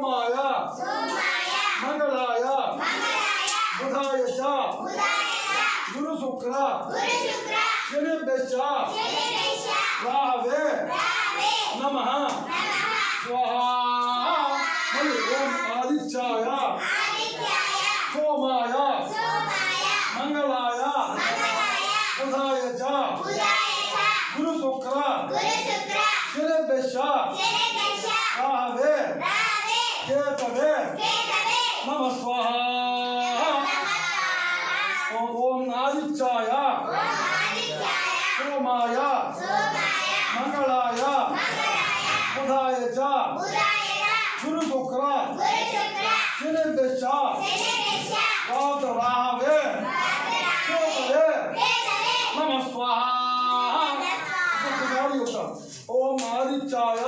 सोमाय मंगलाय बुधाय च गुरु शुक्र शनिभ्यश्च राहवे नमः स्वाहा ओम आदित्याय सोमाय मंगलाय बुधाय च गुरु शुक्र शनिभ्यश्च राहवे केतवे नमः स्वाहा ओम आदित्याय सोमाय मंगलाय बुधाय च गुरु शुक्र शनिभ्यश्च राहवे केतवे नमः स्वाहा ओम आदित्याय